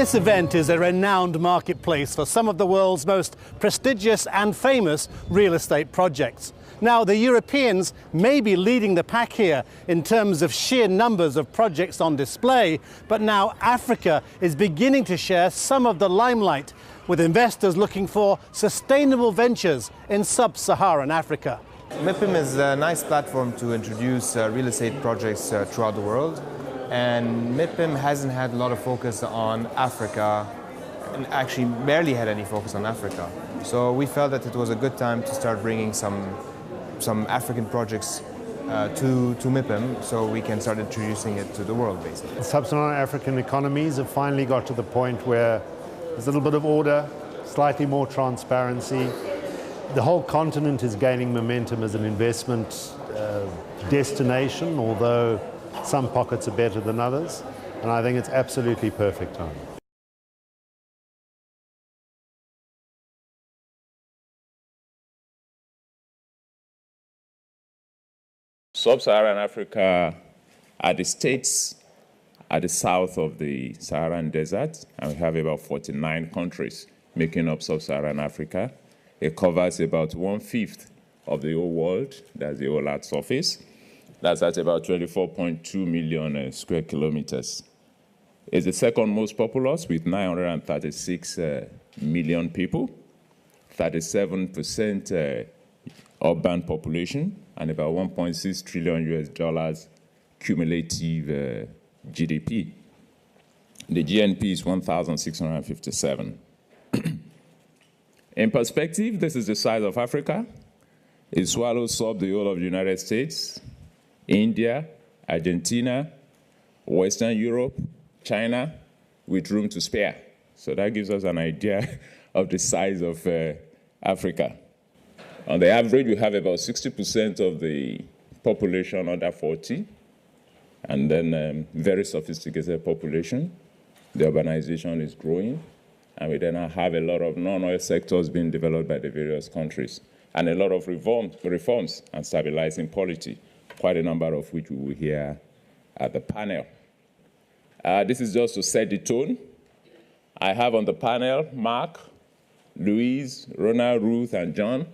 This event is a renowned marketplace for some of the world's most prestigious and famous real estate projects. Now, the Europeans may be leading the pack here in terms of sheer numbers of projects on display, but now Africa is beginning to share some of the limelight, with investors looking for sustainable ventures in Sub-Saharan Africa. MIPIM is a nice platform to introduce real estate projects throughout the world. And MIPIM hasn't had a lot of focus on Africa, and actually barely had any focus on Africa. So we felt that it was a good time to start bringing some African projects to MIPIM, so we can start introducing it to the world, basically. Sub-Saharan African economies have finally got to the point where there's a little bit of order, slightly more transparency. The whole continent is gaining momentum as an investment destination, although some pockets are better than others, and I think it's absolutely perfect time. Sub-Saharan Africa are the states at the south of the Saharan Desert, and we have about 49 countries making up Sub-Saharan Africa. It covers about 1/5 of the whole world, that's the whole Earth's surface. That's at about 24.2 million square kilometers. It's the second most populous with 936 million people, 37% urban population, and about $1.6 trillion cumulative GDP. The GNP is 1,657. In perspective, this is the size of Africa. It swallows up the whole of the United States, India, Argentina, Western Europe, China, with room to spare. So that gives us an idea of the size of Africa. On the average, we have about 60% of the population under 40, and then very sophisticated population. The urbanization is growing, and we then have a lot of non-oil sectors being developed by the various countries, and a lot of reforms and stabilizing polity, quite a number of which we will hear at the panel. This is just to set the tone. I have on the panel Mark, Louise, Ronald, Ruth, and John.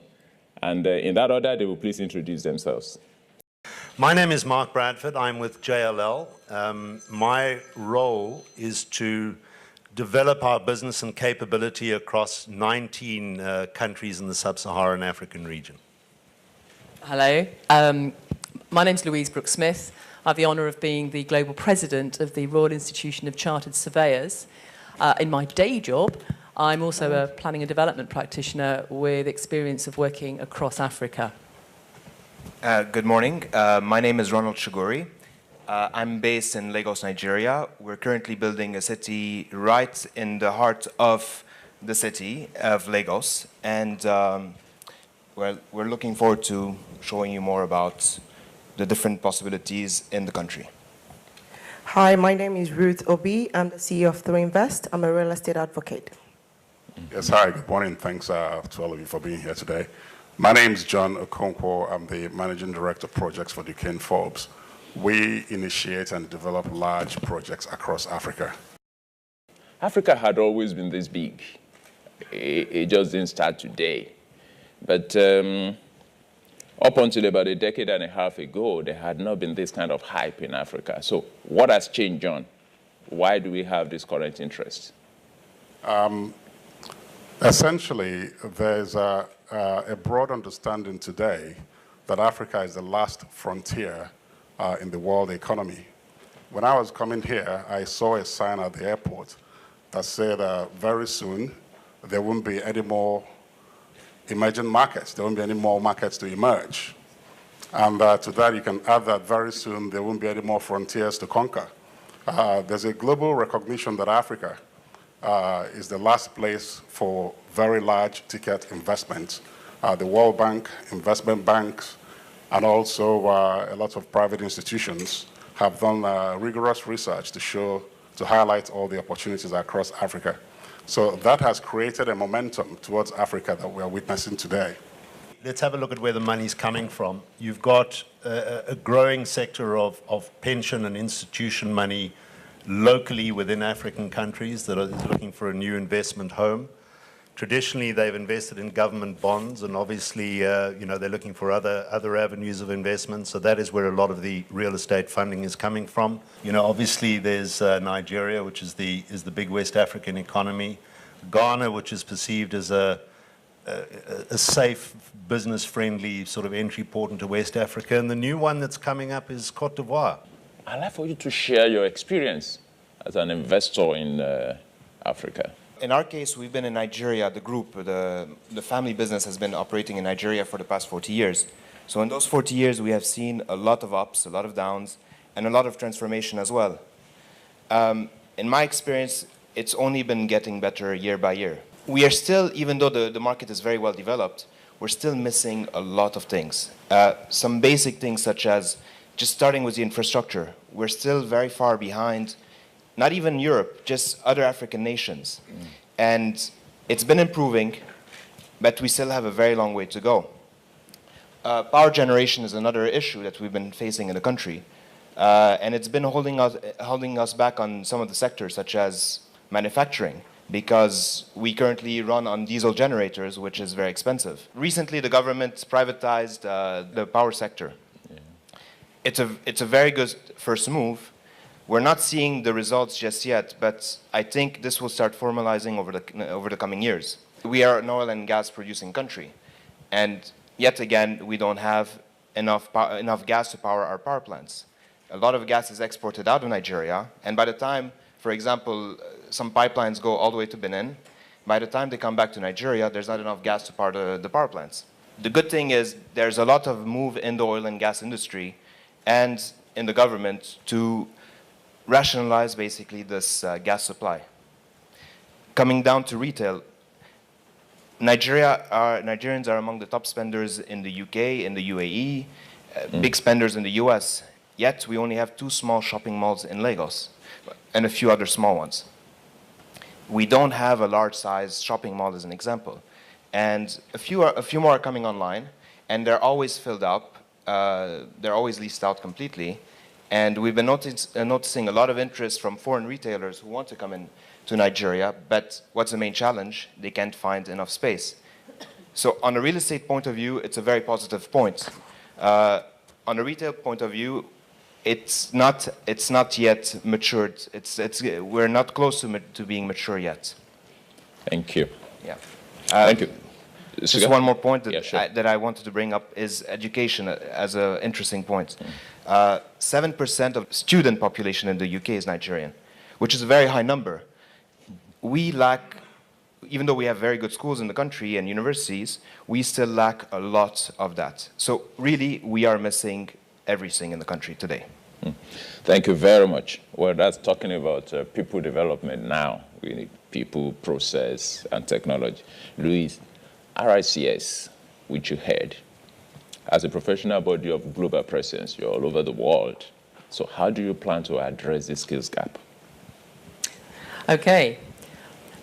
And in that order, they will please introduce themselves. My name is Mark Bradford. I'm with JLL. My role is to develop our business and capability across 19 countries in the Sub-Saharan African region. Hello. My name's Louise Brooks-Smith. I have the honour of being the Global President of the Royal Institution of Chartered Surveyors. In my day job, I'm also a planning and development practitioner with experience of working across Africa. Good morning. My name is Ronald Chagoury. I'm based in Lagos, Nigeria. We're currently building a city right in the heart of the city of Lagos. And well, we're looking forward to showing you more about the different possibilities in the country. Hi, my name is Ruth Obi. I'm the CEO of Through Invest. I'm a real estate advocate. Yes, hi, good morning. Thanks to all of you for being here today. My name is John Okonkwo. I'm the Managing Director of Projects for Duquesne Forbes. We initiate and develop large projects across Africa. Africa had always been this big. It just didn't start today. But up until about a decade and a half ago, there had not been this kind of hype in Africa. So what has changed, John? Why do we have this current interest? Essentially, there's a broad understanding today that Africa is the last frontier in the world economy. When I was coming here, I saw a sign at the airport that said very soon there won't be any more emerging markets. There won't be any more markets to emerge. And to that, you can add that very soon there won't be any more frontiers to conquer. There's a global recognition that Africa is the last place for very large ticket investments. The World Bank, investment banks, and also a lot of private institutions have done rigorous research to highlight all the opportunities across Africa. So that has created a momentum towards Africa that we are witnessing today. Let's have a look at where the money's coming from. You've got a growing sector of pension and institution money locally within African countries that is looking for a new investment home. Traditionally, they've invested in government bonds, and obviously, they're looking for other avenues of investment. So that is where a lot of the real estate funding is coming from. Obviously, there's Nigeria, which is the big West African economy. Ghana, which is perceived as a safe, business-friendly sort of entry port into West Africa. And the new one that's coming up is Cote d'Ivoire. I'd like for you to share your experience as an investor in Africa. In our case, we've been in Nigeria. The group, the family business has been operating in Nigeria for the past 40 years. So in those 40 years, we have seen a lot of ups, a lot of downs, and a lot of transformation as well. In my experience, it's only been getting better year by year. We are still, even though the market is very well developed, we're still missing a lot of things. Some basic things such as just starting with the infrastructure. We're still very far behind, not even Europe, just other African nations. And it's been improving, but we still have a very long way to go. Power generation is another issue that we've been facing in the country. And it's been holding us back on some of the sectors, such as manufacturing, because we currently run on diesel generators, which is very expensive. Recently, the government privatized the power sector. Yeah. It's a very good first move. We're not seeing the results just yet, but I think this will start formalizing over the coming years. We are an oil and gas producing country, and yet again, we don't have enough gas to power our power plants. A lot of gas is exported out of Nigeria, and by the time, for example, some pipelines go all the way to Benin, by the time they come back to Nigeria, there's not enough gas to power the power plants. The good thing is there's a lot of move in the oil and gas industry and in the government to rationalize basically this gas supply. Coming down to retail, Nigerians are among the top spenders in the UK, in the UAE, big spenders in the US, yet we only have 2 small shopping malls in Lagos and a few other small ones. We don't have a large size shopping mall as an example. And a few more are coming online, and they're always filled up, they're always leased out completely. And we've been noticing a lot of interest from foreign retailers who want to come in to Nigeria, but what's the main challenge? They can't find enough space. So on a real estate point of view, it's a very positive point. On a retail point of view, it's not yet matured. We're not close to being mature yet. Thank you. Yeah. Thank you. Just one more point that, yeah, sure. that I wanted to bring up is education as an interesting point. 7% of student population in the UK is Nigerian, which is a very high number. We lack, even though we have very good schools in the country and universities, we still lack a lot of that. So really, we are missing everything in the country today. Thank you very much. Well, that's talking about people development now. We need people, process, and technology. Luis, RICS, which you heard, as a professional body of global presence, you're all over the world. So how do you plan to address the skills gap? Okay.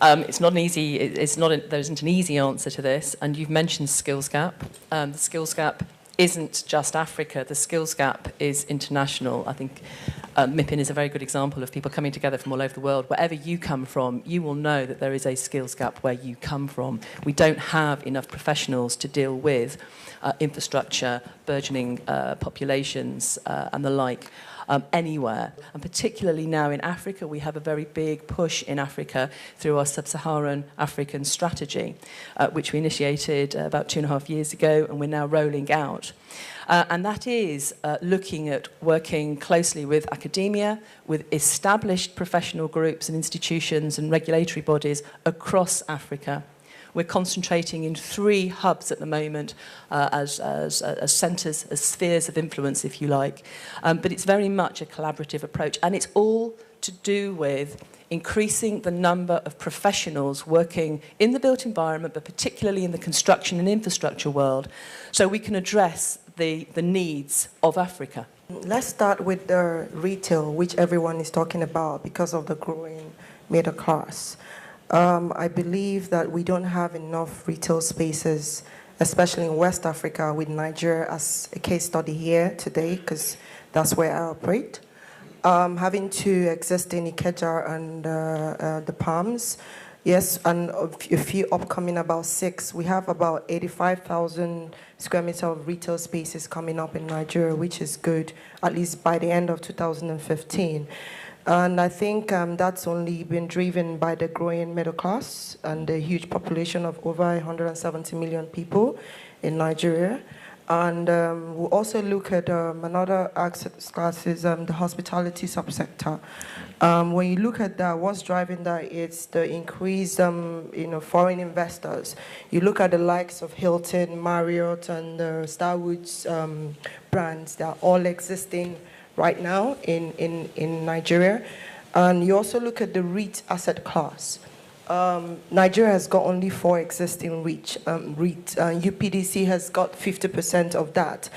It's not an easy, there isn't an easy answer to this, and you've mentioned skills gap. The skills gap isn't just Africa. The skills gap is international. I think MIPIM is a very good example of people coming together from all over the world. Wherever you come from, you will know that there is a skills gap where you come from. We don't have enough professionals to deal with infrastructure, burgeoning populations, and the like. Anywhere, and particularly now in Africa, we have a very big push in Africa through our Sub-Saharan African strategy, which we initiated about 2.5 years ago, and we're now rolling out. And that is looking at working closely with academia, with established professional groups and institutions and regulatory bodies across Africa, We're concentrating in 3 hubs at the moment as centres, as spheres of influence, if you like. But it's very much a collaborative approach, and it's all to do with increasing the number of professionals working in the built environment, but particularly in the construction and infrastructure world, so we can address the needs of Africa. Let's start with the retail, which everyone is talking about because of the growing middle class. I believe that we don't have enough retail spaces, especially in West Africa, with Nigeria as a case study here today, because that's where I operate. Having 2 existing Ikeja and the Palms, yes, and a few upcoming, about 6. We have about 85,000 square meters of retail spaces coming up in Nigeria, which is good, at least by the end of 2015. And I think that's only been driven by the growing middle class and the huge population of over 170 million people in Nigeria. And we'll also look at another asset class is the hospitality subsector. When you look at that, what's driving that is the increased foreign investors. You look at the likes of Hilton, Marriott, and Starwood's brands that are all existing right now in Nigeria. And you also look at the REIT asset class. Nigeria has got only 4 existing REIT. UPDC has got 50% of that.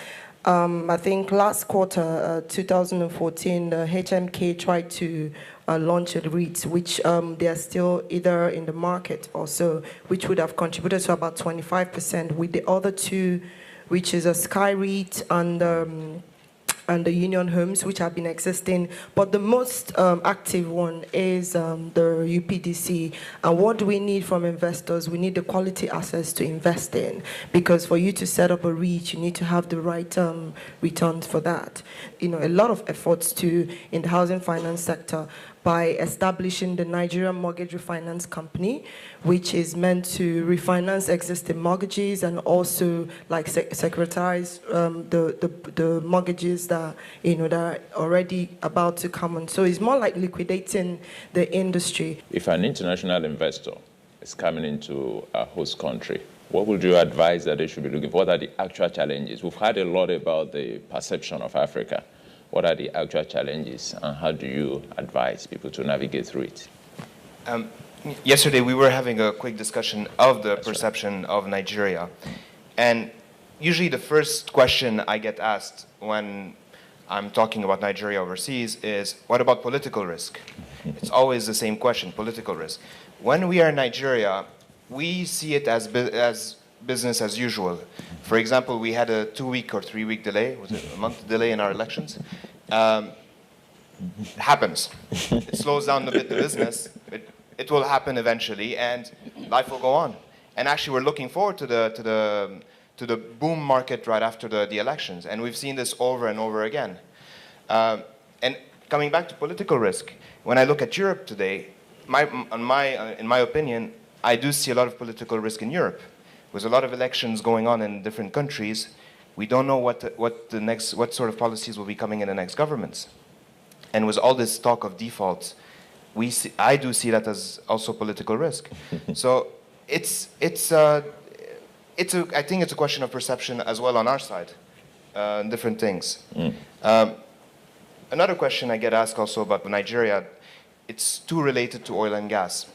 I think last quarter, 2014, the HMK tried to launch a REIT, which they are still either in the market or so, which would have contributed to about 25%, with the other 2, which is a Sky REIT and the Union Homes, which have been existing. But the most active one is the UPDC. And what do we need from investors? We need the quality assets to invest in, because for you to set up a REIT, you need to have the right returns for that. A lot of efforts in the housing finance sector by establishing the Nigerian Mortgage Refinance Company, which is meant to refinance existing mortgages and also like securitize the mortgages that that are already about to come on. So it's more like liquidating the industry. If an international investor is coming into a host country, what would you advise that they should be looking for? What are the actual challenges? We've heard a lot about the perception of Africa. What are the actual challenges, and how do you advise people to navigate through it? Yesterday, we were having a quick discussion of the perception of Nigeria. And usually the first question I get asked when I'm talking about Nigeria overseas is, what about political risk? It's always the same question, political risk. When we are in Nigeria, we see it as business as usual. For example, we had a 2-week or 3-week delay, was it a month delay in our elections? It happens. It slows down a bit the business. It will happen eventually, and life will go on. And actually, we're looking forward to the boom market right after the elections, and we've seen this over and over again. And coming back to political risk, when I look at Europe today, in my opinion, I do see a lot of political risk in Europe. With a lot of elections going on in different countries, we don't know what sort of policies will be coming in the next governments. And with all this talk of defaults, I do see that as also political risk. So I think it's a question of perception as well on our side, different things. Another question I get asked also about Nigeria, it's too related to oil and gas.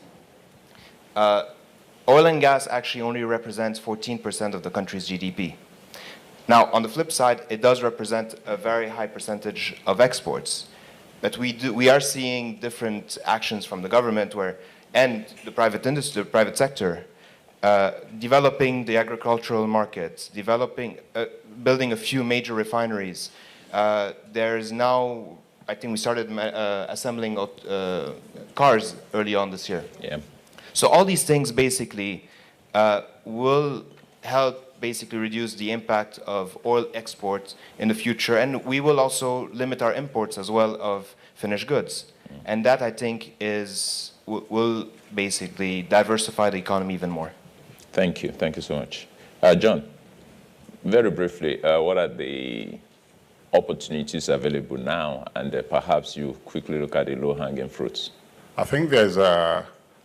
Oil and gas actually only represents 14% of the country's GDP. Now, on the flip side, it does represent a very high percentage of exports. But we are seeing different actions from the government and the private industry, the private sector, developing the agricultural markets, building a few major refineries. There's now, I think we started assembling cars early on this year. Yeah. So all these things basically will help basically reduce the impact of oil exports in the future, and we will also limit our imports as well of finished goods. And that, I think, will basically diversify the economy even more. Thank you so much. John, very briefly, what are the opportunities available now, and perhaps you quickly look at the low-hanging fruits? I think there's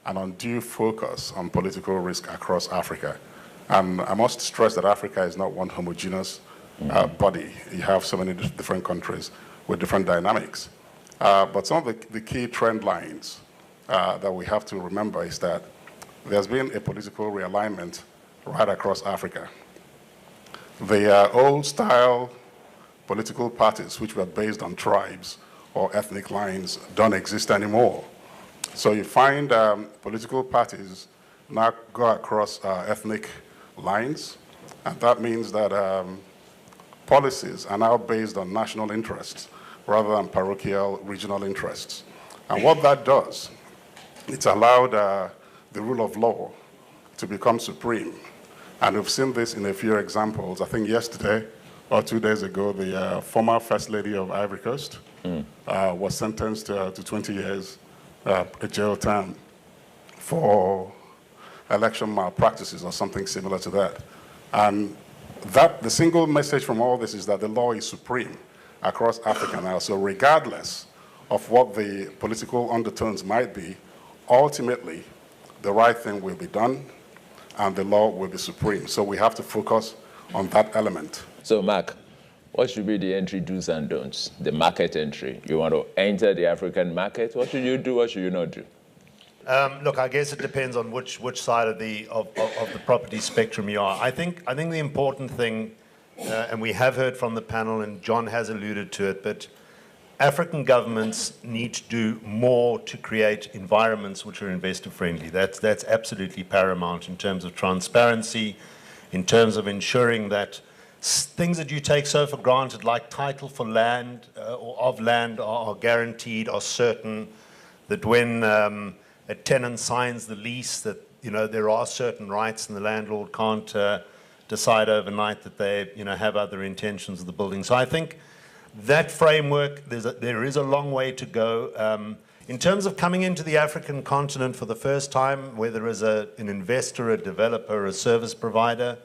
an undue focus on political risk across Africa. And I must stress that Africa is not one homogeneous body. You have so many different countries with different dynamics. But some of the key trend lines that we have to remember is that there's been a political realignment right across Africa. The old-style political parties, which were based on tribes or ethnic lines, don't exist anymore. So you find political parties now go across ethnic lines, and that means that policies are now based on national interests rather than parochial regional interests. And what that does, it's allowed the rule of law to become supreme. And we've seen this in a few examples. I think yesterday or 2 days ago, the former First Lady of Ivory Coast was sentenced to 20 years a jail term for election malpractices or something similar to that. And the single message from all this is that the law is supreme across Africa now. So regardless of what the political undertones might be, ultimately, the right thing will be done and the law will be supreme. So we have to focus on that element. So Mark, what should be the entry do's and don'ts, the market entry? You want to enter the African market? What should you do, what should you not do? Look, I guess it depends on which side of the property spectrum you are. I think the important thing, and we have heard from the panel, and John has alluded to it, but African governments need to do more to create environments which are investor friendly. That's absolutely paramount in terms of transparency, in terms of ensuring that things that you take so for granted, like title for land or of land, are guaranteed, are certain, that when a tenant signs the lease, that there are certain rights, and the landlord can't decide overnight that they have other intentions of the building. So I think that framework, there is a long way to go. In terms of coming into the African continent for the first time, whether as an investor, a developer, a service provider,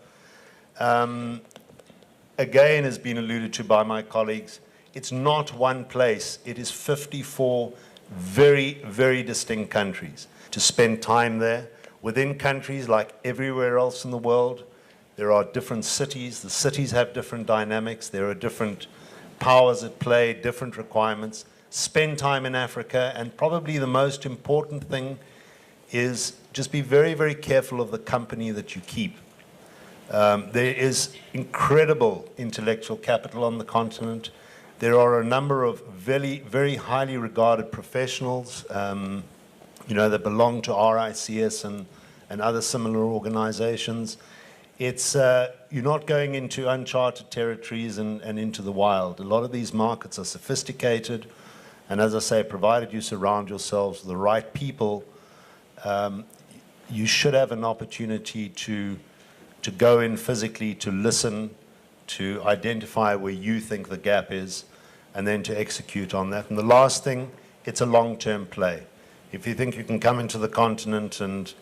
again, has been alluded to by my colleagues, it's not one place. It is 54 very, very distinct countries. To spend time there, within countries like everywhere else in the world, there are different cities. The cities have different dynamics. There are different powers at play, different requirements. Spend time in Africa, and probably the most important thing is just be very, very careful of the company that you keep. There is incredible intellectual capital on the continent. There are a number of very, very highly regarded professionals, that belong to RICS and other similar organizations. It's, you're not going into uncharted territories and into the wild. A lot of these markets are sophisticated, and as I say, provided you surround yourselves with the right people, you should have an opportunity to go in physically, to listen, to identify where you think the gap is, and then to execute on that. And the last thing, it's a long-term play. If you think you can come into the continent and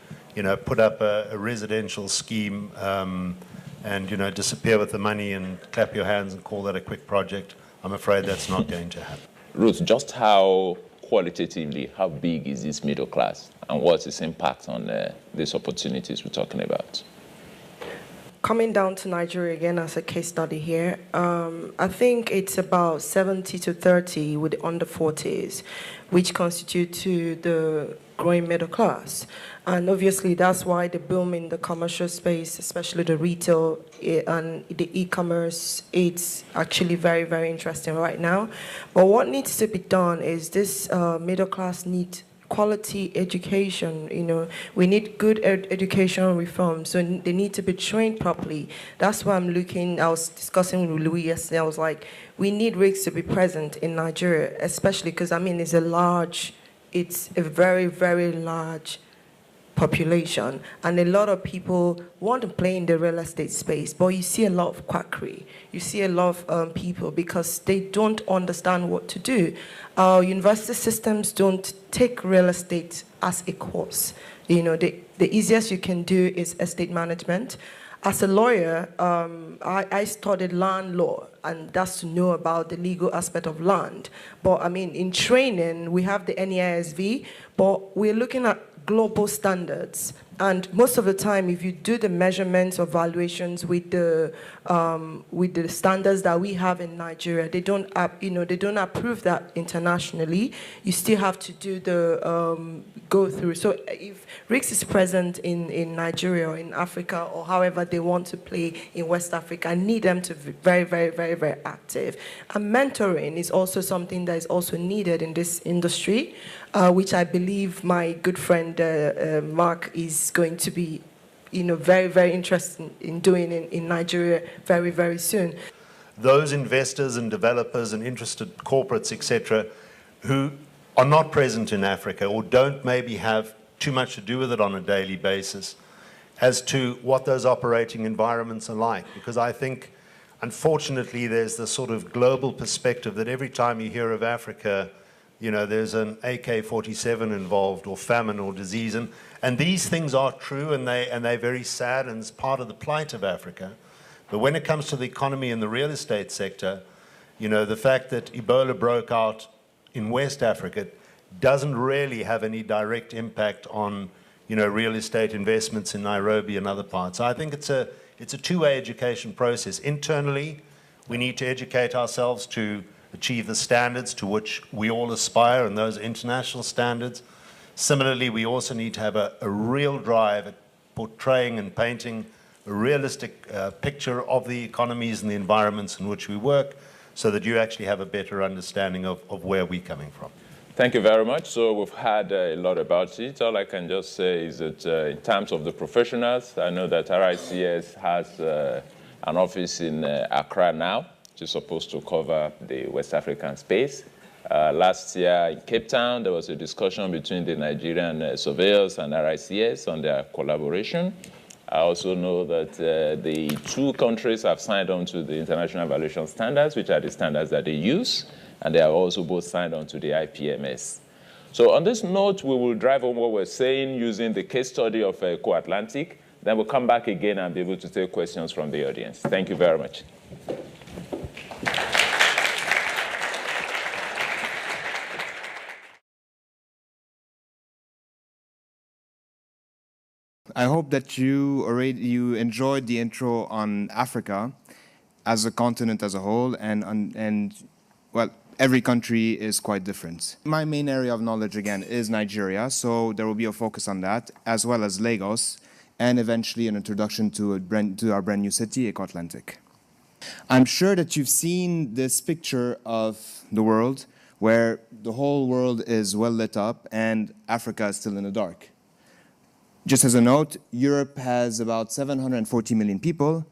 put up a residential scheme and disappear with the money and clap your hands and call that a quick project, I'm afraid that's not going to happen. Ruth, just how qualitatively, how big is this middle class, and what's its impact on these opportunities we're talking about? Coming down to Nigeria again as a case study here, I think it's about 70 to 30 with the under 40s, which constitute to the growing middle class. And obviously that's why the boom in the commercial space, especially the retail and the e-commerce, it's actually very, very interesting right now. But what needs to be done is this middle class needs quality education. We need good educational reform, so they need to be trained properly. That's why I was discussing with Louis yesterday, I was like, we need rigs to be present in Nigeria, especially because, it's a very, very large population, and a lot of people want to play in the real estate space, but you see a lot of quackery. You see a lot of people, because they don't understand what to do. Our university systems don't take real estate as a course. The easiest you can do is estate management. As a lawyer, I studied land law, and that's to know about the legal aspect of land. But I mean, in training, we have the NEISV, but we're looking at global standards. And most of the time, if you do the measurements or valuations with the standards that we have in Nigeria, they don't approve that internationally. You still have to do the go through. So if RICS is present in Nigeria or in Africa or however they want to play in West Africa, I need them to be very, very, very, very active. And mentoring is also something that is also needed in this industry, which I believe my good friend Mark is going to be, very, very interested in doing in Nigeria very, very soon. Those investors and developers and interested corporates, etc., who are not present in Africa or don't maybe have too much to do with it on a daily basis as to what those operating environments are like. Because I think, unfortunately, there's this sort of global perspective that every time you hear of Africa, there's an AK-47 involved or famine or disease. And these things are true and they're very sad and it's part of the plight of Africa. But when it comes to the economy and the real estate sector, the fact that Ebola broke out in West Africa doesn't really have any direct impact on, real estate investments in Nairobi and other parts. So I think it's a two-way education process. Internally, we need to educate ourselves to achieve the standards to which we all aspire and those international standards. Similarly, we also need to have a real drive at portraying and painting a realistic picture of the economies and the environments in which we work so that you actually have a better understanding of where we're coming from. Thank you very much. So we've had a lot about it. All I can just say is that in terms of the professionals, I know that RICS has an office in Accra now, which is supposed to cover the West African space. Last year in Cape Town, there was a discussion between the Nigerian surveyors and RICS on their collaboration. I also know that the two countries have signed on to the International Evaluation Standards, which are the standards that they use, and they have also both signed on to the IPMS. So on this note, we will drive home what we're saying using the case study of Eko Atlantic. Then we'll come back again and be able to take questions from the audience. Thank you very much. I hope that you enjoyed the intro on Africa as a continent as a whole, and well, every country is quite different. My main area of knowledge, again, is Nigeria, so there will be a focus on that, as well as Lagos, and eventually an introduction to our brand new city, Eko Atlantic. I'm sure that you've seen this picture of the world, where the whole world is well lit up, and Africa is still in the dark. Just as a note, Europe has about 740 million people,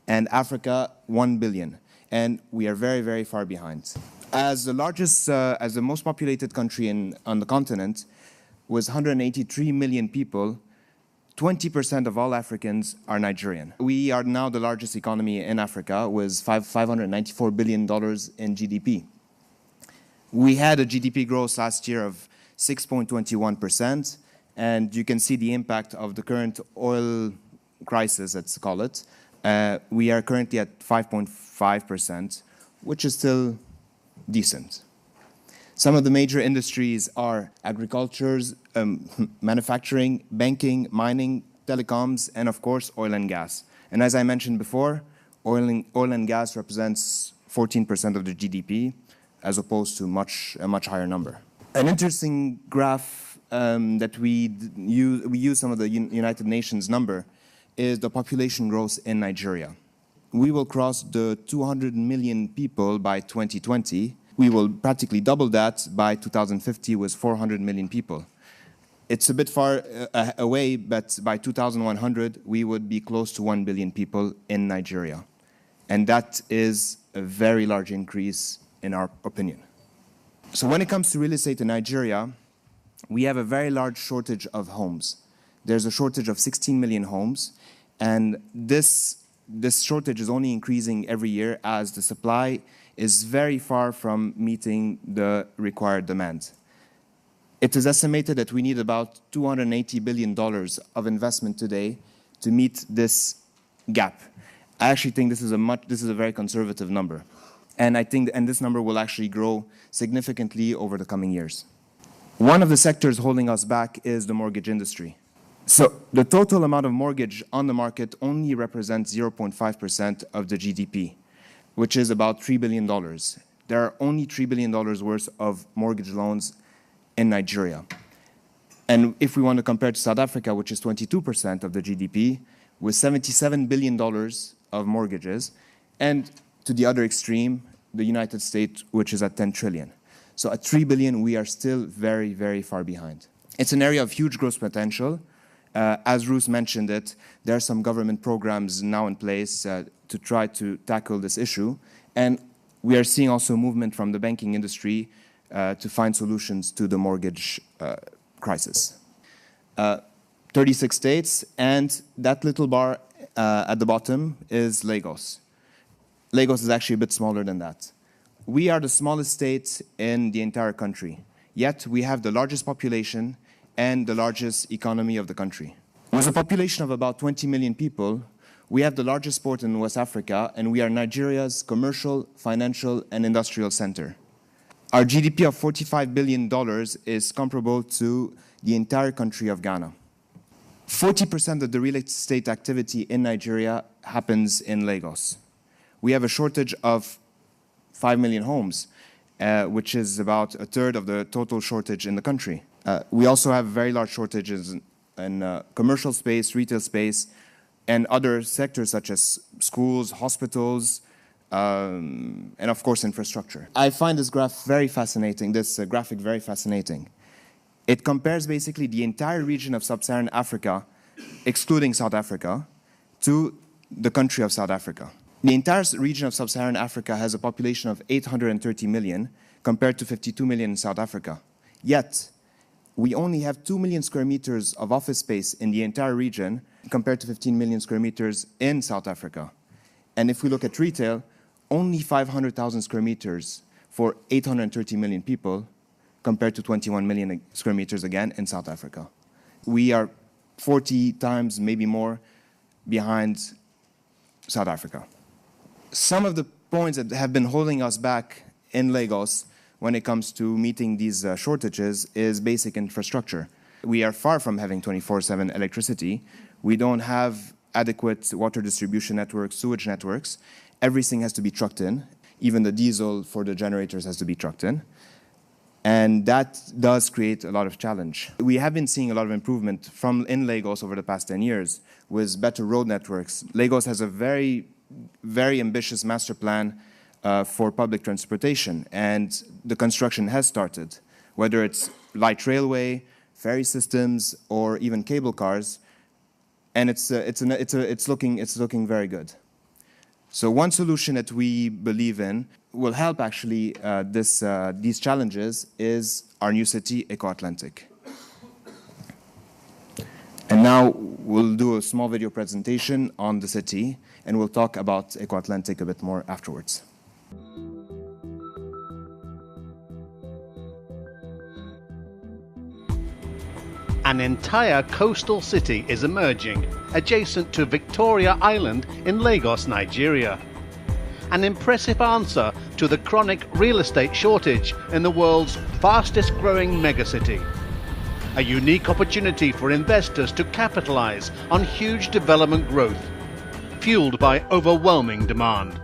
and Africa 1 billion. And we are very, very far behind. As the most populated country on the continent, with 183 million people, 20% of all Africans are Nigerian. We are now the largest economy in Africa, with $594 billion in GDP. We had a GDP growth last year of 6.21%. And you can see the impact of the current oil crisis, let's call it. We are currently at 5.5%, which is still decent. Some of the major industries are agriculture, manufacturing, banking, mining, telecoms, and of course, oil and gas. And as I mentioned before, oil and gas represents 14% of the GDP, as opposed to a much higher number. An interesting graph that we use some of the United Nations number is the population growth in Nigeria. We will cross the 200 million people by 2020. We will practically double that by 2050 with 400 million people. It's a bit far away, but by 2100, we would be close to 1 billion people in Nigeria. And that is a very large increase in our opinion. So when it comes to real estate in Nigeria, we have a very large shortage of homes. There's a shortage of 16 million homes, and this shortage is only increasing every year as the supply is very far from meeting the required demand. It is estimated that we need about $280 billion of investment today to meet this gap. I actually think this is a very conservative number. And I think this number will actually grow significantly over the coming years. One of the sectors holding us back is the mortgage industry. So the total amount of mortgage on the market only represents 0.5% of the GDP, which is about $3 billion. There are only $3 billion worth of mortgage loans in Nigeria. And if we want to compare to South Africa, which is 22% of the GDP, with $77 billion of mortgages, and to the other extreme, the United States, which is at 10 trillion. So at 3 billion, we are still very, very far behind. It's an area of huge growth potential. As Ruth mentioned it, there are some government programs now in place to try to tackle this issue. And we are seeing also movement from the banking industry to find solutions to the mortgage crisis. 36 states, and that little bar at the bottom is Lagos. Lagos is actually a bit smaller than that. We are the smallest state in the entire country, yet we have the largest population and the largest economy of the country. With a population of about 20 million people, we have the largest port in West Africa, and we are Nigeria's commercial, financial, and industrial center. Our GDP of $45 billion is comparable to the entire country of Ghana. 40% of the real estate activity in Nigeria happens in Lagos. We have a shortage of 5 million homes, which is about a third of the total shortage in the country. We also have very large shortages in commercial space, retail space, and other sectors such as schools, hospitals, and of course infrastructure. I find this graph very fascinating, this graphic very fascinating. It compares basically the entire region of Sub-Saharan Africa, excluding South Africa, to the country of South Africa. The entire region of Sub-Saharan Africa has a population of 830 million compared to 52 million in South Africa. Yet, we only have 2 million square meters of office space in the entire region compared to 15 million square meters in South Africa. And if we look at retail, only 500,000 square meters for 830 million people compared to 21 million square meters again in South Africa. We are 40 times, maybe more, behind South Africa. Some of the points that have been holding us back in Lagos when it comes to meeting these shortages is basic infrastructure. We are far from having 24/7 electricity. We don't have adequate water distribution networks, sewage networks. Everything has to be trucked in. Even the diesel for the generators has to be trucked in. And that does create a lot of challenge. We have been seeing a lot of improvement in Lagos over the past 10 years with better road networks. Lagos has a very, very ambitious master plan for public transportation, and the construction has started, whether it's light railway, ferry systems, or even cable cars, and it's looking very good. So one solution that we believe in will help actually these challenges is our new city, Eko Atlantic. And now we'll do a small video presentation on the city, and we'll talk about Eko Atlantic a bit more afterwards. An entire coastal city is emerging, adjacent to Victoria Island in Lagos, Nigeria. An impressive answer to the chronic real estate shortage in the world's fastest growing megacity. A unique opportunity for investors to capitalize on huge development growth, fueled by overwhelming demand.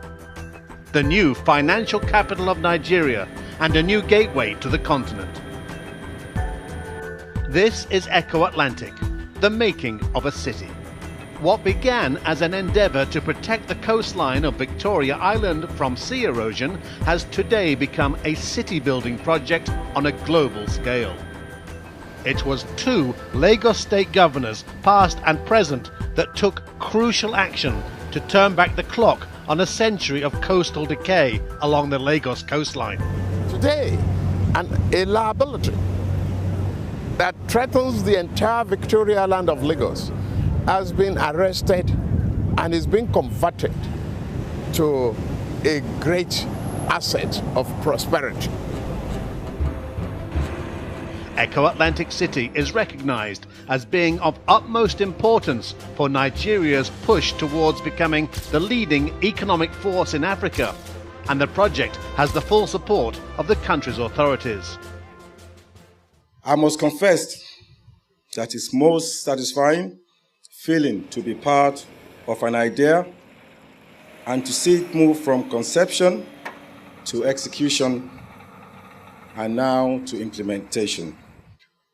The new financial capital of Nigeria and a new gateway to the continent. This is Eko Atlantic, the making of a city. What began as an endeavour to protect the coastline of Victoria Island from sea erosion has today become a city-building project on a global scale. It was 2 Lagos state governors, past and present, that took crucial action to turn back the clock on a century of coastal decay along the Lagos coastline. Today, a liability that threatens the entire Victoria Island of Lagos has been arrested and is being converted to a great asset of prosperity. Eko Atlantic City is recognized as being of utmost importance for Nigeria's push towards becoming the leading economic force in Africa, and the project has the full support of the country's authorities. I must confess that it's most satisfying feeling to be part of an idea and to see it move from conception to execution and now to implementation.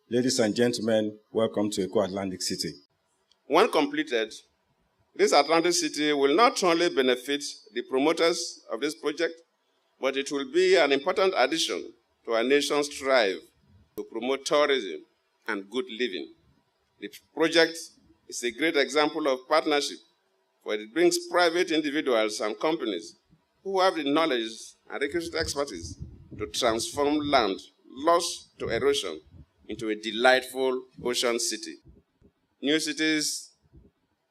Ladies and gentlemen, welcome to Eko Atlantic City. When completed, this Atlantic City will not only benefit the promoters of this project, but it will be an important addition to our nation's drive to promote tourism and good living. The project is a great example of partnership, for it brings private individuals and companies who have the knowledge and requisite expertise to transform land lost to erosion into a delightful ocean city. New cities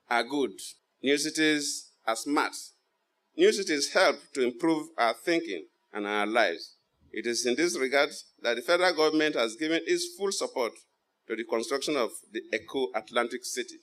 are good. New cities are smart. New cities help to improve our thinking and our lives. It is in this regard that the federal government has given its full support to the construction of the Eko Atlantic City.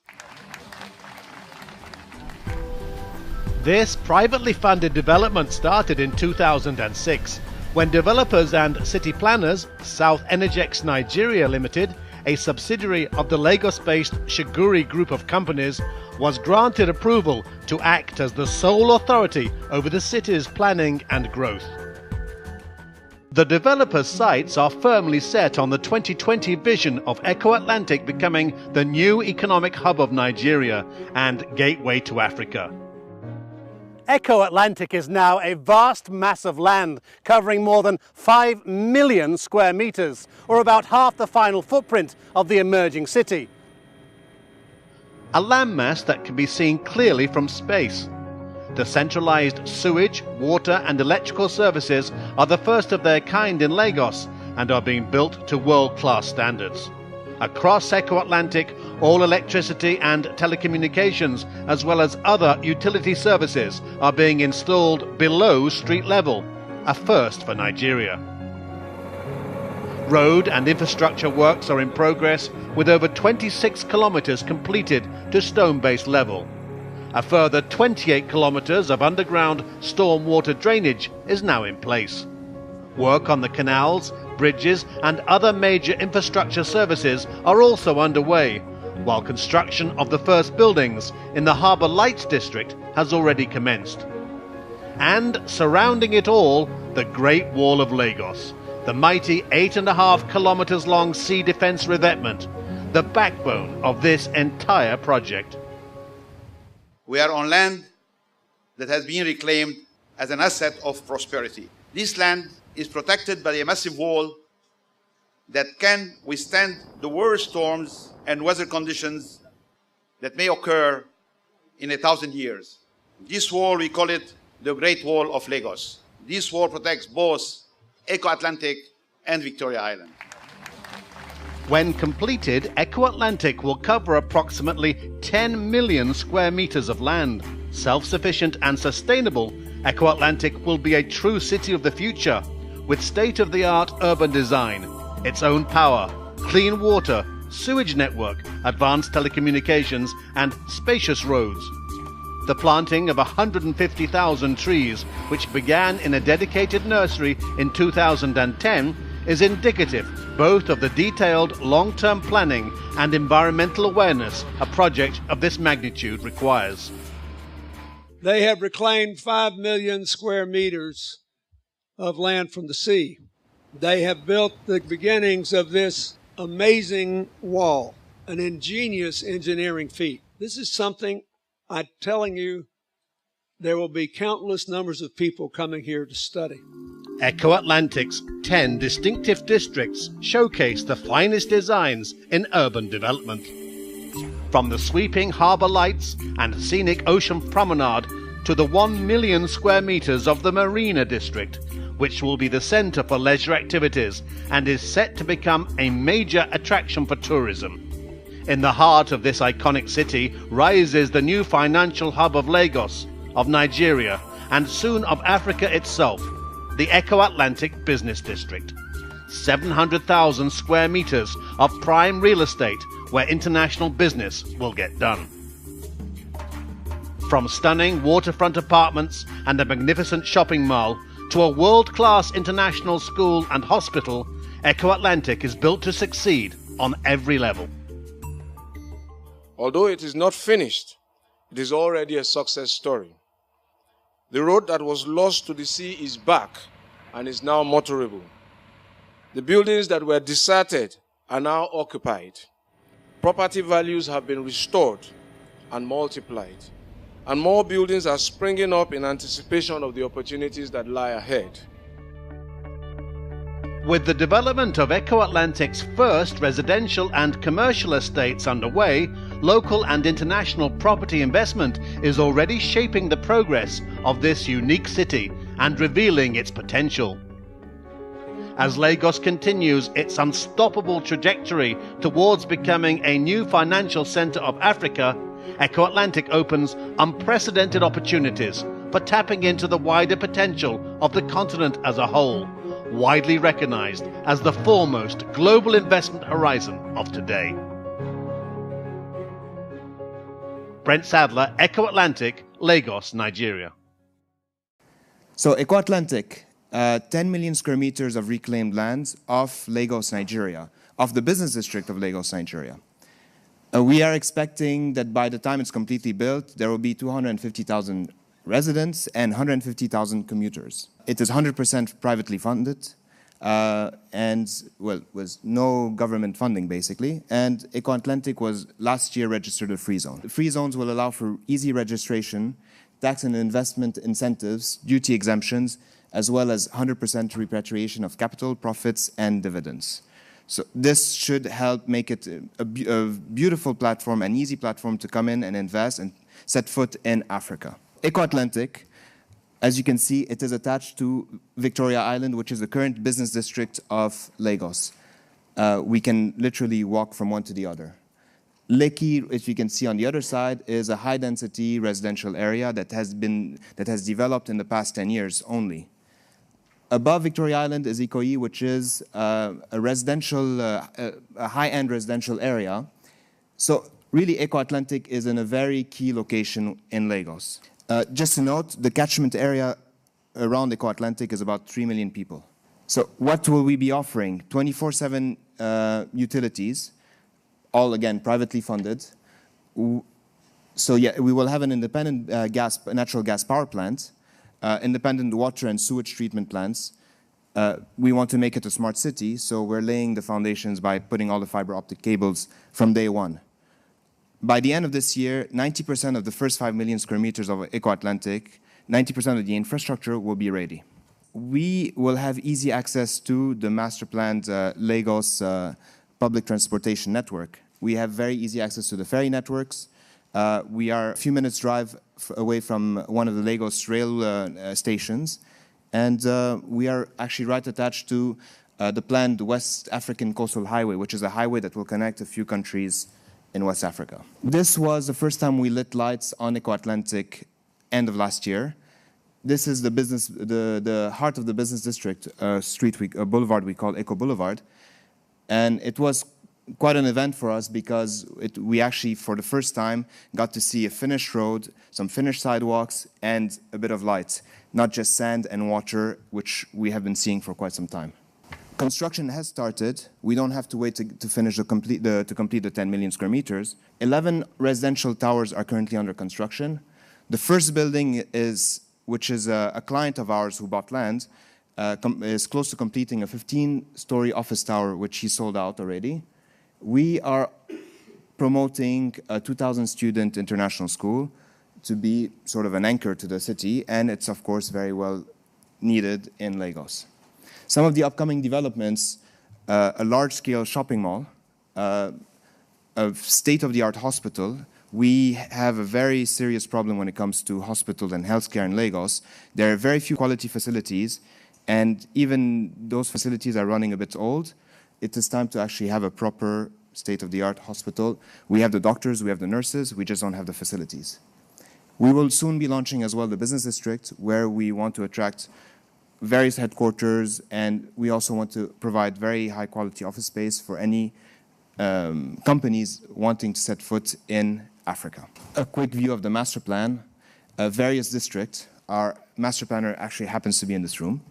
This privately funded development started in 2006 when developers and city planners, South Energex Nigeria Limited, a subsidiary of the Lagos-based Chagoury Group of companies, was granted approval to act as the sole authority over the city's planning and growth. The developers' sights are firmly set on the 2020 vision of Eko Atlantic becoming the new economic hub of Nigeria and gateway to Africa. Eko Atlantic is now a vast mass of land covering more than 5 million square meters, or about half the final footprint of the emerging city. A landmass that can be seen clearly from space. The centralized sewage, water and electrical services are the first of their kind in Lagos and are being built to world-class standards. Across Eko Atlantic, all electricity and telecommunications, as well as other utility services, are being installed below street level, a first for Nigeria. Road and infrastructure works are in progress, with over 26 kilometers completed to stone-based level. A further 28 kilometers of underground stormwater drainage is now in place. Work on the canals, bridges and other major infrastructure services are also underway, while construction of the first buildings in the Harbour Lights district has already commenced. And surrounding it all, the Great Wall of Lagos, the mighty 8.5 kilometers long sea defence revetment, the backbone of this entire project. We are on land that has been reclaimed as an asset of prosperity. This land is protected by a massive wall that can withstand the worst storms and weather conditions that may occur in 1,000 years. This wall, we call it the Great Wall of Lagos. This wall protects both Eko Atlantic and Victoria Island. When completed, Eko Atlantic will cover approximately 10 million square meters of land. Self-sufficient and sustainable, Eko Atlantic will be a true city of the future, with state-of-the-art urban design, its own power, clean water, sewage network, advanced telecommunications and spacious roads. The planting of 150,000 trees, which began in a dedicated nursery in 2010, is indicative both of the detailed long-term planning and environmental awareness a project of this magnitude requires. They have reclaimed 5 million square meters of land from the sea. They have built the beginnings of this amazing wall, an ingenious engineering feat. This is something I'm telling you, there will be countless numbers of people coming here to study. Eko Atlantic's 10 distinctive districts showcase the finest designs in urban development. From the sweeping harbour lights and scenic ocean promenade to the 1 million square meters of the Marina district, which will be the centre for leisure activities and is set to become a major attraction for tourism. In the heart of this iconic city rises the new financial hub of Lagos, of Nigeria, and soon of Africa itself, the Eko Atlantic Business District. 700,000 square meters of prime real estate where international business will get done. From stunning waterfront apartments and a magnificent shopping mall to a world-class international school and hospital, Eko Atlantic is built to succeed on every level. Although it is not finished, it is already a success story. The road that was lost to the sea is back and is now motorable. The buildings that were deserted are now occupied. Property values have been restored and multiplied, and more buildings are springing up in anticipation of the opportunities that lie ahead. With the development of Eko Atlantic's first residential and commercial estates underway, local and international property investment is already shaping the progress of this unique city and revealing its potential. As Lagos continues its unstoppable trajectory towards becoming a new financial centre of Africa, Eko Atlantic opens unprecedented opportunities for tapping into the wider potential of the continent as a whole, widely recognized as the foremost global investment horizon of today. Brent Sadler, Eko Atlantic, Lagos, Nigeria. So Eko Atlantic, 10 million square meters of reclaimed land off Lagos, Nigeria, off the business district of Lagos, Nigeria. We are expecting that by the time it's completely built, there will be 250,000 residents and 150,000 commuters. It is 100% privately funded and, well, was no government funding basically. And Eko Atlantic was last year registered a free zone. Free zones will allow for easy registration, tax and investment incentives, duty exemptions, as well as 100% repatriation of capital, profits, and dividends. So this should help make it a beautiful platform, an easy platform to come in and invest and set foot in Africa. Eko Atlantic, as you can see, it is attached to Victoria Island, which is the current business district of Lagos. We can literally walk from one to the other. Lekki, as you can see on the other side, is a high-density residential area that has developed in the past 10 years only. Above Victoria Island is Ikoyi, which is a high-end residential area. So really, Eko Atlantic is in a very key location in Lagos. Just to note, the catchment area around Eko Atlantic is about 3 million people. So what will we be offering? 24/7 utilities, all again privately funded. So yeah, we will have an independent natural gas power plant, independent water and sewage treatment plants. We want to make it a smart city, so we're laying the foundations by putting all the fiber optic cables from day one. By the end of this year, 90% of the first 5 million square meters of Eko Atlantic, 90% of the infrastructure will be ready. We will have easy access to the master-planned Lagos public transportation network. We have very easy access to the ferry networks. We are a few minutes drive away from one of the Lagos rail stations, and we are actually right attached to the planned West African Coastal Highway, which is a highway that will connect a few countries in West Africa. This was the first time we lit lights on Eko Atlantic end of last year. This is the heart of the business district, a boulevard we call Eko Boulevard, and it was quite an event for us because we actually, for the first time, got to see a finished road, some finished sidewalks, and a bit of light, not just sand and water, which we have been seeing for quite some time. Construction has started. We don't have to wait to finish to complete the 10 million square meters. 11 residential towers are currently under construction. The first building which is a client of ours who bought land, is close to completing a 15-story office tower, which he sold out already. We are promoting a 2,000-student international school to be sort of an anchor to the city, and it's, of course, very well needed in Lagos. Some of the upcoming developments, a large-scale shopping mall, a state-of-the-art hospital. We have a very serious problem when it comes to hospital and healthcare in Lagos. There are very few quality facilities, and even those facilities are running a bit old. It is time to actually have a proper state-of-the-art hospital. We have the doctors, we have the nurses, we just don't have the facilities. We will soon be launching as well the business district, where we want to attract various headquarters, and we also want to provide very high-quality office space for any companies wanting to set foot in Africa. A quick view of the master plan. Various districts are master planner actually happens to be in this room.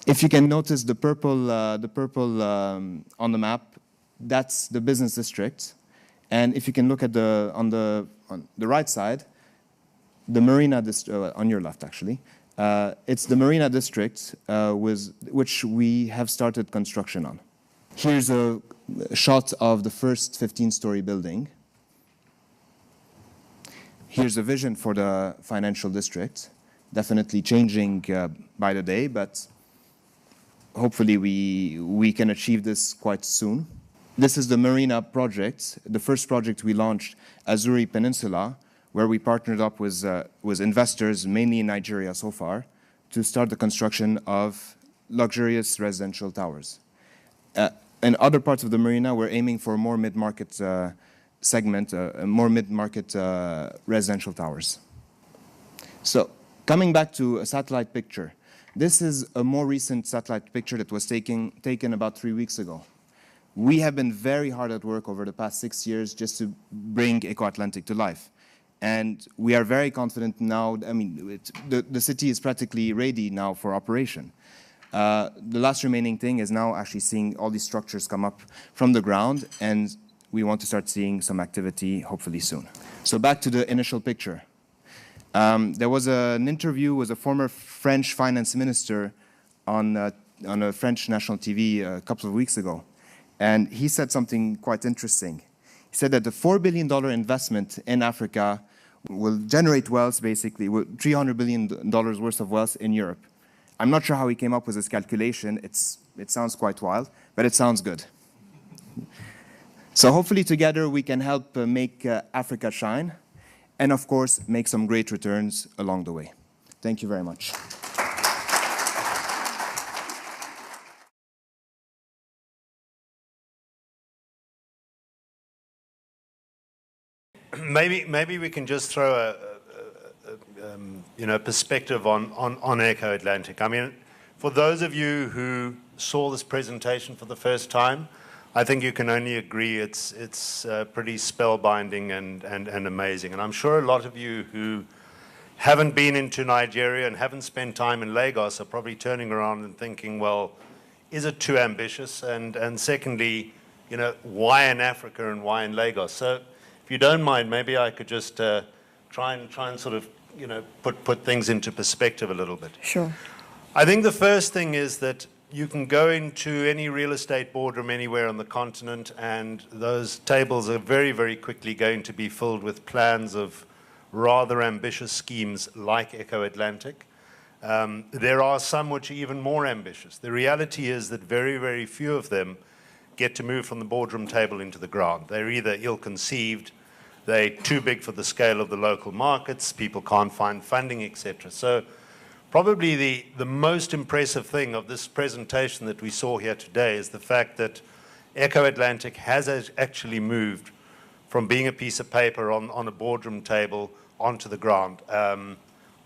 If you can notice the purple on the map, that's the business district. And if you can look at on the right side, the Marina district, on your left actually, it's the Marina district which we have started construction on. Here's a shot of the first 15-story building. Here's a vision for the financial district, definitely changing by the day, but hopefully we can achieve this quite soon. This is the Marina project, the first project we launched, Azuri Peninsula, where we partnered up with investors, mainly in Nigeria so far, to start the construction of luxurious residential towers. In other parts of the Marina, we're aiming for a more mid-market segment, more mid-market residential towers. So, coming back to a satellite picture, this is a more recent satellite picture that was taken about 3 weeks ago. We have been very hard at work over the past 6 years just to bring Eko Atlantic to life. And we are very confident now. I mean, the city is practically ready now for operation. The last remaining thing is now actually seeing all these structures come up from the ground, and we want to start seeing some activity hopefully soon. So back to the initial picture. There was an interview with a former French finance minister on a French national TV a couple of weeks ago. And he said something quite interesting. He said that the $4 billion investment in Africa will generate wealth, basically, $300 billion worth of wealth in Europe. I'm not sure how he came up with this calculation. It sounds quite wild, but it sounds good. So hopefully together we can help make Africa shine, and of course, make some great returns along the way. Thank you very much. Maybe we can just throw a perspective on Eko Atlantic. I mean, for those of you who saw this presentation for the first time, I think you can only agree it's pretty spellbinding and amazing. And I'm sure a lot of you who haven't been into Nigeria and haven't spent time in Lagos are probably turning around and thinking, well, is it too ambitious? And secondly, why in Africa and why in Lagos? So if you don't mind, maybe I could just try and sort of, put things into perspective a little bit. Sure. I think the first thing is that you can go into any real estate boardroom anywhere on the continent, and those tables are very, very quickly going to be filled with plans of rather ambitious schemes like Eko Atlantic. There are some which are even more ambitious. The reality is that very, very few of them get to move from the boardroom table into the ground. They're either ill-conceived, they're too big for the scale of the local markets, people can't find funding, etc. So probably the most impressive thing of this presentation that we saw here today is the fact that Eko Atlantic has actually moved from being a piece of paper on a boardroom table onto the ground.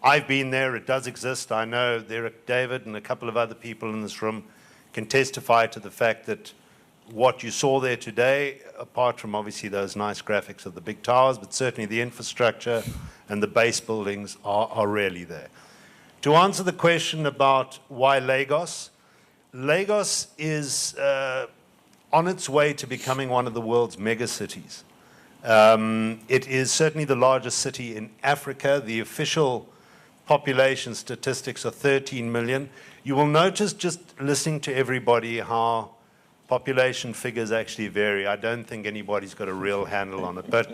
I've been there, it does exist. I know David and a couple of other people in this room can testify to the fact that what you saw there today, apart from obviously those nice graphics of the big towers, but certainly the infrastructure and the base buildings are really there. To answer the question about why Lagos, Lagos is on its way to becoming one of the world's mega cities. It is certainly the largest city in Africa. The official population statistics are 13 million. You will notice just listening to everybody how population figures actually vary. I don't think anybody's got a real handle on it. But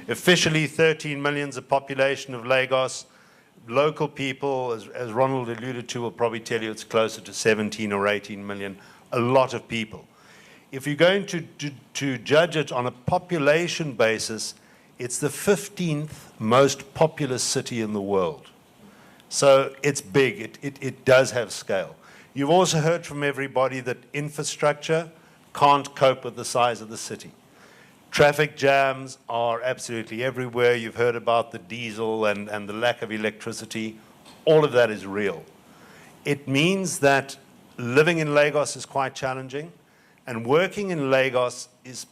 officially 13 million is the population of Lagos. Local people, as Ronald alluded to, will probably tell you it's closer to 17 or 18 million. A lot of people. If you're going to judge it on a population basis, it's the 15th most populous city in the world. So it's big. It does have scale. You've also heard from everybody that infrastructure can't cope with the size of the city. Traffic jams are absolutely everywhere. You've heard about the diesel and the lack of electricity. All of that is real. It means that living in Lagos is quite challenging, and working in Lagos is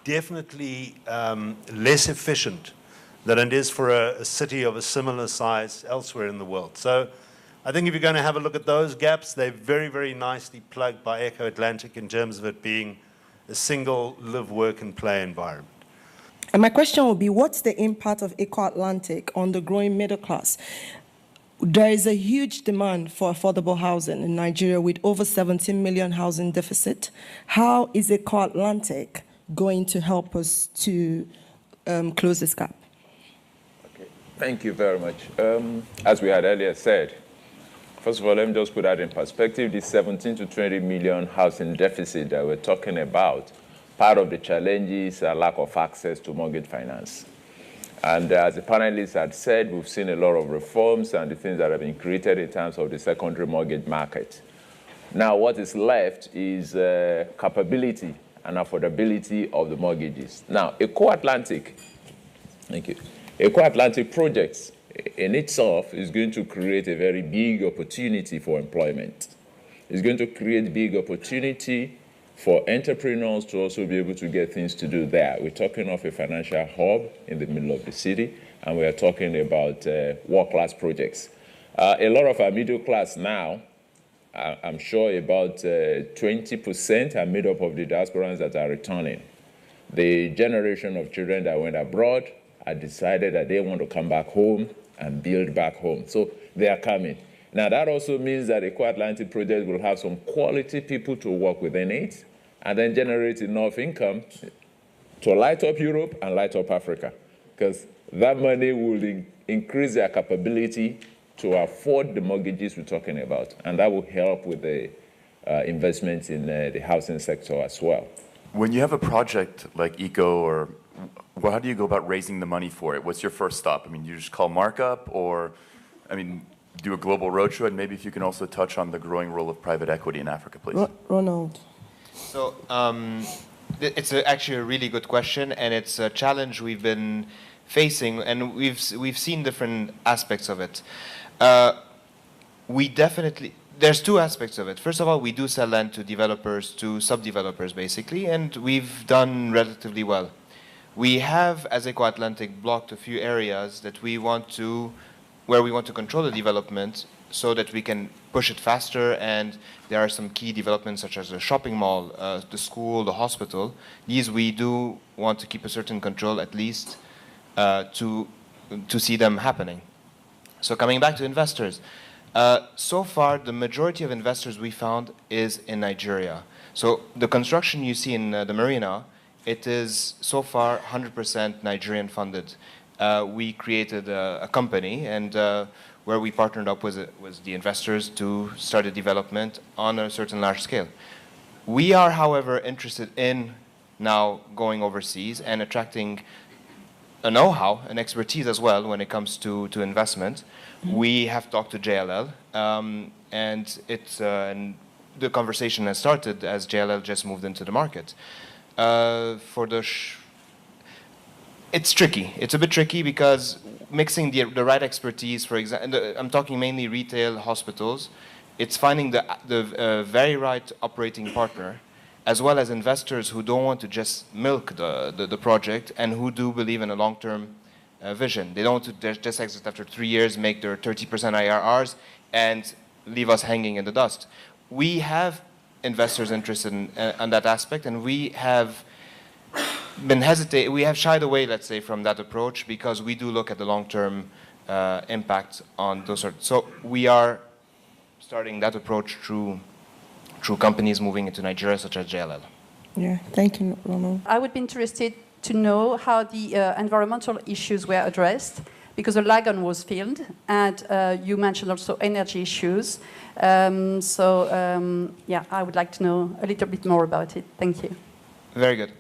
definitely less efficient than it is for a city of a similar size elsewhere in the world. So I think if you're going to have a look at those gaps, they're very, very nicely plugged by Eko Atlantic in terms of it being a single live, work, and play environment. And my question would be, what's the impact of Eko Atlantic on the growing middle class? There is a huge demand for affordable housing in Nigeria with over 17 million housing deficit. How is Eko Atlantic going to help us to close this gap? Okay. Thank you very much. As we had earlier said, first of all, let me just put that in perspective. The 17 to 20 million housing deficit that we're talking about, part of the challenge is a lack of access to mortgage finance. And as the panelists had said, we've seen a lot of reforms and the things that have been created in terms of the secondary mortgage market. Now, what is left is capability and affordability of the mortgages. Now, Eko Atlantic, thank you. Eko Atlantic projects in itself is going to create a very big opportunity for employment. It's going to create big opportunity for entrepreneurs to also be able to get things to do there. We're talking of a financial hub in the middle of the city, and we are talking about world-class projects. A lot of our middle class now, I'm sure about 20% are made up of the diasporans that are returning. The generation of children that went abroad have decided that they want to come back home and build back home. So they are coming. Now, that also means that the Eko Atlantic project will have some quality people to work within it and then generate enough income to light up Europe and light up Africa, because that money will increase their capability to afford the mortgages we're talking about, and that will help with the investments in the housing sector as well. When you have a project like Eko, or how do you go about raising the money for it? What's your first stop? I mean, you just call markup, or, I mean, do a global roadshow, and maybe if you can also touch on the growing role of private equity in Africa, please. Ronald. So it's actually a really good question, and it's a challenge we've been facing, and we've seen different aspects of it. There's two aspects of it. First of all, we do sell land to developers, to sub-developers, basically, and we've done relatively well. We have, as Eko Atlantic, blocked a few areas that where we want to control the development so that we can push it faster, and there are some key developments such as the shopping mall, the school, the hospital. These we do want to keep a certain control at least to see them happening. So coming back to investors, so far the majority of investors we found is in Nigeria. So the construction you see in the marina, it is so far 100% Nigerian funded. We created a company and where we partnered up with the investors to start a development on a certain large scale. We are, however, interested in now going overseas and attracting a know-how and expertise as well when it comes to investment. We have talked to JLL, and the conversation has started as JLL just moved into the market. It's tricky. It's a bit tricky because mixing the right expertise, for example, I'm talking mainly retail, hospitals, it's finding the very right operating partner, as well as investors who don't want to just milk the project and who do believe in a long-term vision. They don't want to just exit after 3 years, make their 30% IRRs, and leave us hanging in the dust. We have investors interested in that aspect, and we have we have shied away, let's say, from that approach because we do look at the long-term impact on those sorts. So we are starting that approach through companies moving into Nigeria, such as JLL. Yeah, thank you, Ronald. I would be interested to know how the environmental issues were addressed, because the lagoon was filled, and you mentioned also energy issues. Yeah, I would like to know a little bit more about it. Thank you. Very good.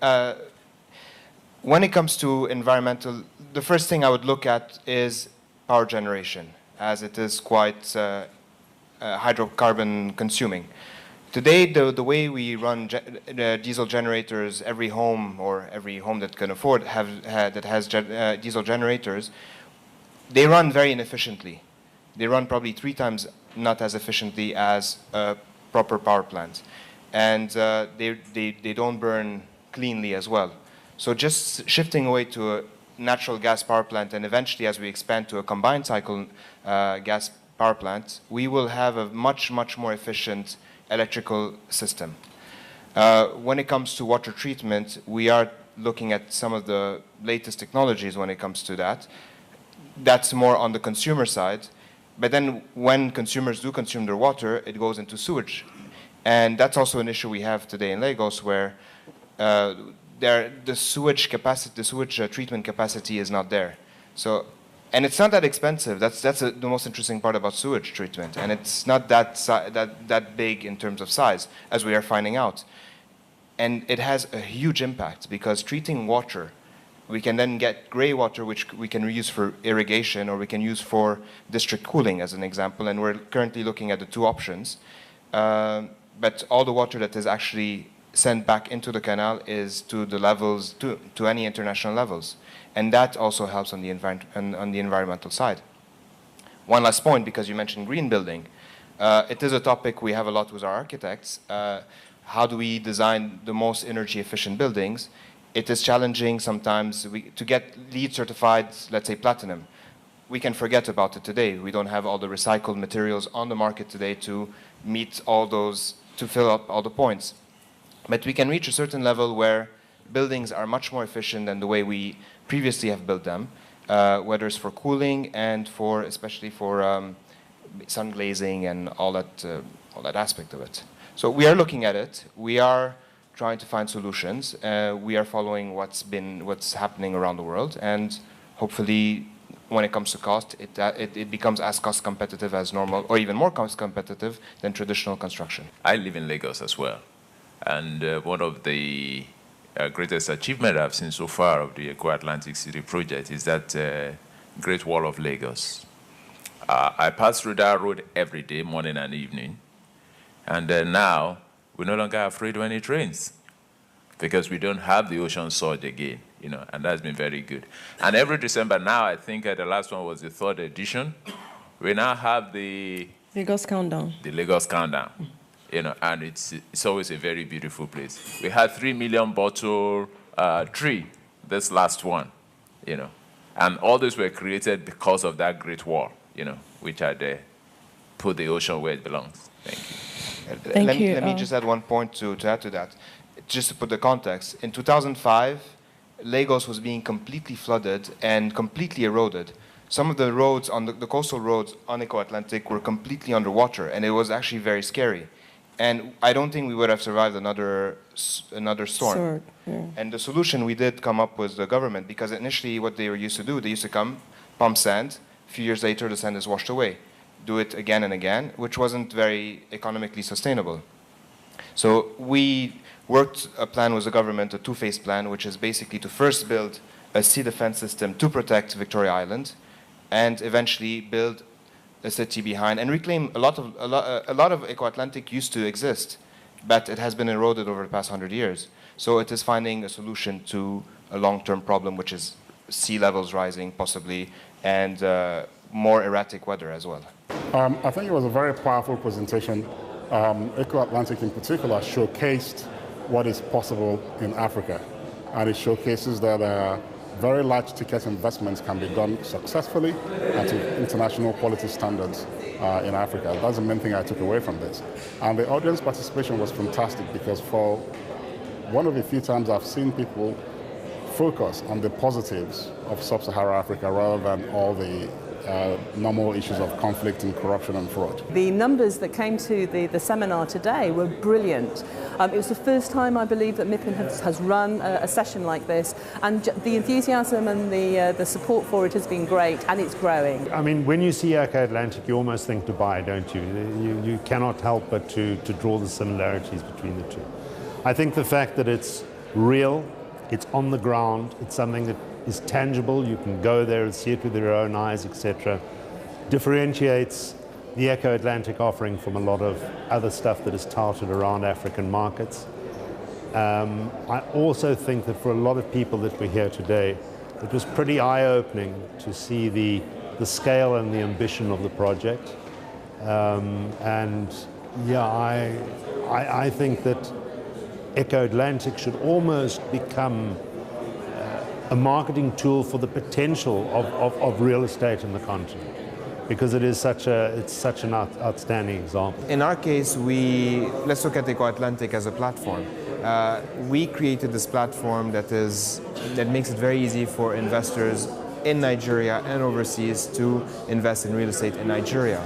When it comes to environmental, the first thing I would look at is power generation, as it is quite hydrocarbon consuming. Today, the way we run diesel generators, every home that can afford that has diesel generators, they run very inefficiently. They run probably 3 times not as efficiently as a proper power plant, and they don't burn cleanly as well. So just shifting away to natural gas power plant, and eventually as we expand to a combined cycle gas power plant, we will have a much, much more efficient electrical system. When it comes to water treatment, we are looking at some of the latest technologies when it comes to that. That's more on the consumer side. But then when consumers do consume their water, it goes into sewage. And that's also an issue we have today in Lagos, where the sewage capacity, the sewage treatment capacity is not there. So, and it's not that expensive. That's the most interesting part about sewage treatment. And it's not that big in terms of size, as we are finding out. And it has a huge impact, because treating water, we can then get gray water, which we can reuse for irrigation, or we can use for district cooling, as an example. And we're currently looking at the two options. But all the water that is actually sent back into the canal is to the levels, to any international levels. And that also helps on the environmental side. One last point, because you mentioned green building. It is a topic we have a lot with our architects. How do we design the most energy efficient buildings? It is challenging sometimes to get LEED certified, let's say platinum. We can forget about it today. We don't have all the recycled materials on the market today to meet all those, to fill up all the points. But we can reach a certain level where buildings are much more efficient than the way we previously have built them, whether it's for cooling and for, especially for sun glazing and all that aspect of it. So we are looking at it. We are trying to find solutions. We are following what's happening around the world, and hopefully, when it comes to cost, it becomes as cost competitive as normal, or even more cost competitive than traditional construction. I live in Lagos as well, and one of the greatest achievement I've seen so far of the Eko Atlantic City project is that Great Wall of Lagos. I pass through that road every day, morning and evening, and now we're no longer afraid when it rains, because we don't have the ocean surge again, you know, and that's been very good. And every December now, I think the last one was the 3rd edition, we now have the Lagos Countdown. The Lagos Countdown, you know, and it's always a very beautiful place. We had 3 million bottle tree, this last one, you know, and all those were created because of that Great Wall, you know, which had put the ocean where it belongs. Thank you. Let me just add one point to add to that. Just to put the context, in 2005, Lagos was being completely flooded and completely eroded. Some of the roads, on the coastal roads on Eko Atlantic, were completely underwater, and it was actually very scary. And I don't think we would have survived another storm. Yeah. And the solution we did come up with the government, because initially what they were used to do, they used to come, pump sand, a few years later the sand is washed away. Do it again and again, which wasn't very economically sustainable. So we worked a plan with the government, a two-phase plan, which is basically to first build a sea defense system to protect Victoria Island, and eventually build a city behind and reclaim a lot of Eko Atlantic used to exist, but it has been eroded over the past 100 years. So it is finding a solution to a long-term problem, which is sea levels rising possibly, and more erratic weather as well. I think it was a very powerful presentation. Eko Atlantic in particular showcased what is possible in Africa. And it showcases that very large ticket investments can be done successfully and to international quality standards in Africa. That's the main thing I took away from this. And the audience participation was fantastic, because for one of the few times I've seen people focus on the positives of Sub-Saharan Africa rather than all the normal issues of conflict and corruption and fraud. The numbers that came to the seminar today were brilliant. It was the first time, I believe, that MIPIM has run a session like this, and the enthusiasm and the support for it has been great, and it's growing. I mean, when you see Eko Atlantic, you almost think Dubai, don't you? You cannot help but to draw the similarities between the two. I think the fact that it's real, it's on the ground, it's something that is tangible, you can go there and see it with your own eyes, etc., differentiates the Eko Atlantic offering from a lot of other stuff that is touted around African markets. I also think that for a lot of people that were here today, it was pretty eye-opening to see the scale and the ambition of the project. And yeah, I think that Eko Atlantic should almost become a marketing tool for the potential of real estate in the continent, because it's such an outstanding example. In our case, let's look at Eko Atlantic as a platform. We created this platform that makes it very easy for investors in Nigeria and overseas to invest in real estate in Nigeria.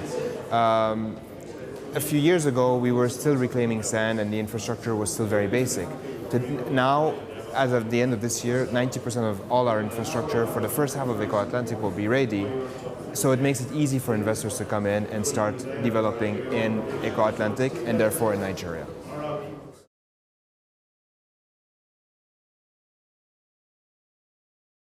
A few years ago, we were still reclaiming sand and the infrastructure was still very basic. Now, as of the end of this year, 90% of all our infrastructure for the first half of Eko Atlantic will be ready. So it makes it easy for investors to come in and start developing in Eko Atlantic and therefore in Nigeria.